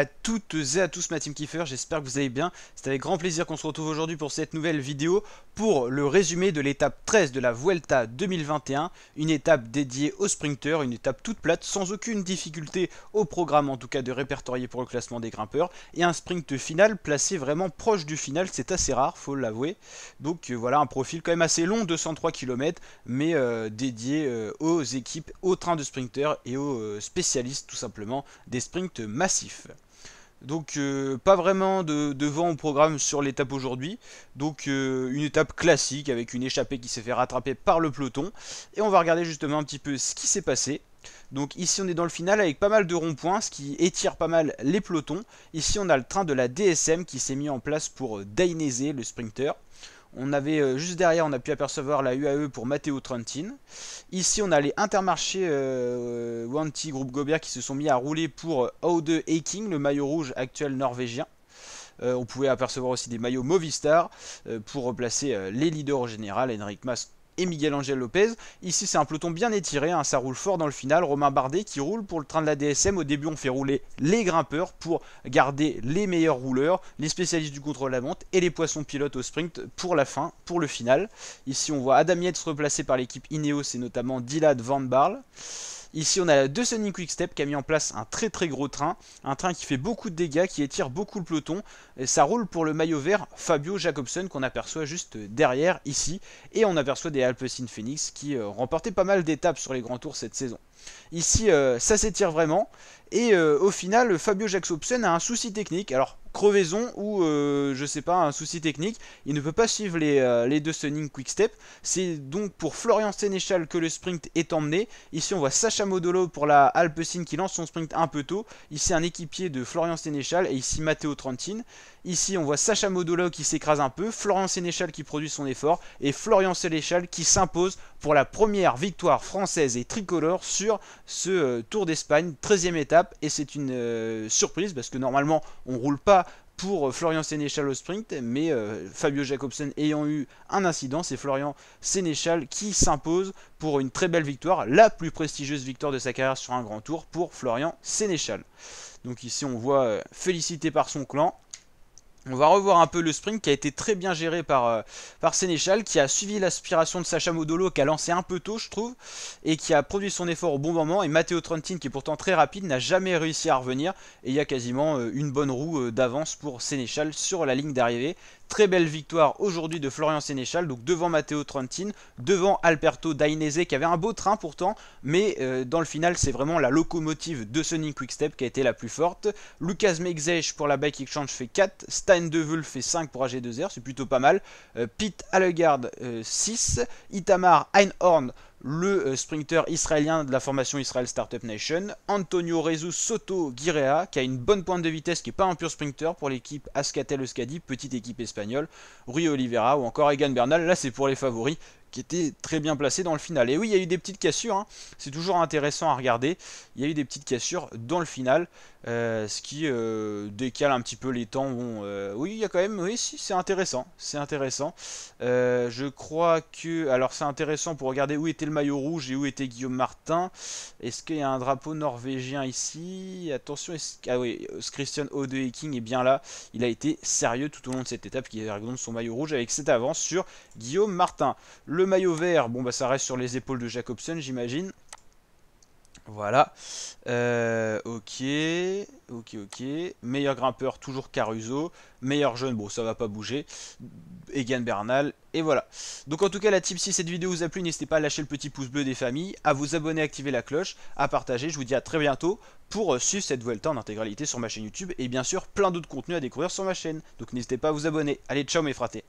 à toutes et à tous ma team kiffer, j'espère que vous allez bien. C'est avec grand plaisir qu'on se retrouve aujourd'hui pour cette nouvelle vidéo pour le résumé de l'étape 13 de la Vuelta 2021, une étape dédiée aux sprinteurs, une étape toute plate sans aucune difficulté au programme en tout cas de répertorier pour le classement des grimpeurs et un sprint final placé vraiment proche du final, c'est assez rare faut l'avouer. Donc voilà un profil quand même assez long, 203 km mais dédié aux équipes, aux trains de sprinteurs et aux spécialistes tout simplement des sprints massifs. Donc pas vraiment de vent au programme sur l'étape aujourd'hui. Donc une étape classique avec une échappée qui s'est fait rattraper par le peloton. Et on va regarder justement un petit peu ce qui s'est passé. Donc ici on est dans le final avec pas mal de ronds-points, ce qui étire pas mal les pelotons. Ici on a le train de la DSM qui s'est mis en place pour Dainese, le sprinter. On avait juste derrière, on a pu apercevoir la UAE pour Matteo Trentin. Ici, on a les Intermarchés Wanty Groupe Gobert qui se sont mis à rouler pour Aude Eiking, le maillot rouge actuel norvégien. On pouvait apercevoir aussi des maillots Movistar pour replacer les leaders au général, Enric Mas et Miguel Angel Lopez. Ici c'est un peloton bien étiré, hein, ça roule fort dans le final. Romain Bardet qui roule pour le train de la DSM. Au début on fait rouler les grimpeurs pour garder les meilleurs rouleurs, les spécialistes du contre-la-montre et les poissons pilotes au sprint pour la fin, pour le final. Ici on voit Adam Yates replacé par l'équipe Ineos et notamment Dillad Van Barle. Ici on a De Sonic Quick-Step qui a mis en place un très gros train, un train qui fait beaucoup de dégâts, qui étire beaucoup le peloton, et ça roule pour le maillot vert Fabio Jacobsen qu'on aperçoit juste derrière ici, et on aperçoit des Alpecin Phoenix qui remportaient pas mal d'étapes sur les grands tours cette saison. Ici ça s'étire vraiment, et au final Fabio Jacobsen a un souci technique, alors crevaison ou je sais pas, un souci technique, il ne peut pas suivre les deux Sonic Quick-Step. C'est donc pour Florian Sénéchal que le sprint est emmené. Ici on voit Sacha Modolo pour la Alpecin qui lance son sprint un peu tôt. Ici un équipier de Florian Sénéchal et ici Matteo Trentin. Ici on voit Sacha Modolo qui s'écrase un peu, Florian Sénéchal qui produit son effort et Florian Sénéchal qui s'impose pour la première victoire française et tricolore sur ce Tour d'Espagne, 13e étape. Et c'est une surprise parce que normalement on roule pas pour Florian Sénéchal au sprint, mais Fabio Jacobsen ayant eu un incident, c'est Florian Sénéchal qui s'impose pour une très belle victoire, la plus prestigieuse victoire de sa carrière sur un grand tour pour Florian Sénéchal. Donc ici on voit félicité par son clan. On va revoir un peu le sprint qui a été très bien géré par Sénéchal, qui a suivi l'aspiration de Sacha Modolo, qui a lancé un peu tôt je trouve, et qui a produit son effort au bon moment, et Matteo Trentin qui est pourtant très rapide n'a jamais réussi à revenir, et il y a quasiment une bonne roue d'avance pour Sénéchal sur la ligne d'arrivée. Très belle victoire aujourd'hui de Florian Sénéchal, donc devant Matteo Trentin, devant Alberto Dainese qui avait un beau train pourtant, mais dans le final c'est vraiment la locomotive de Sonic Quick-Step qui a été la plus forte. Lucas Meixej pour la Bike Exchange fait 4, Stein de Wulf fait 5 pour AG2R, c'est plutôt pas mal. Pete Allegaard 6, Itamar Einhorn, le sprinter israélien de la formation Israel Startup Nation, Antonio Jesus Soto Guirea qui a une bonne pointe de vitesse, qui n'est pas un pur sprinter pour l'équipe Ascatel Euskadi, petite équipe espagnole, Rui Oliveira ou encore Egan Bernal, là c'est pour les favoris qui étaient très bien placés dans le final. Et oui, il y a eu des petites cassures, hein. C'est toujours intéressant à regarder, il y a eu des petites cassures dans le final, ce qui décale un petit peu les temps. Bon, oui, il y a quand même, oui, si, c'est intéressant, c'est intéressant. Je crois que, alors c'est intéressant pour regarder où était le maillot rouge et où était Guillaume Martin. Est-ce qu'il y a un drapeau norvégien ici? Attention, ah oui, Christian Aude Eiking est bien là, il a été sérieux tout au long de cette étape, qui regarde son maillot rouge avec cette avance sur Guillaume Martin. Le maillot vert, bon bah ça reste sur les épaules de Jacobsen j'imagine. Voilà. Ok. Meilleur grimpeur, toujours Caruso. Meilleur jeune, bon ça va pas bouger. Egan Bernal. Et voilà. Donc en tout cas la team, si cette vidéo vous a plu, n'hésitez pas à lâcher le petit pouce bleu des familles, à vous abonner, à activer la cloche, à partager. Je vous dis à très bientôt pour suivre cette Vuelta en intégralité sur ma chaîne YouTube. Et bien sûr plein d'autres contenus à découvrir sur ma chaîne. Donc n'hésitez pas à vous abonner. Allez, ciao mes fratés.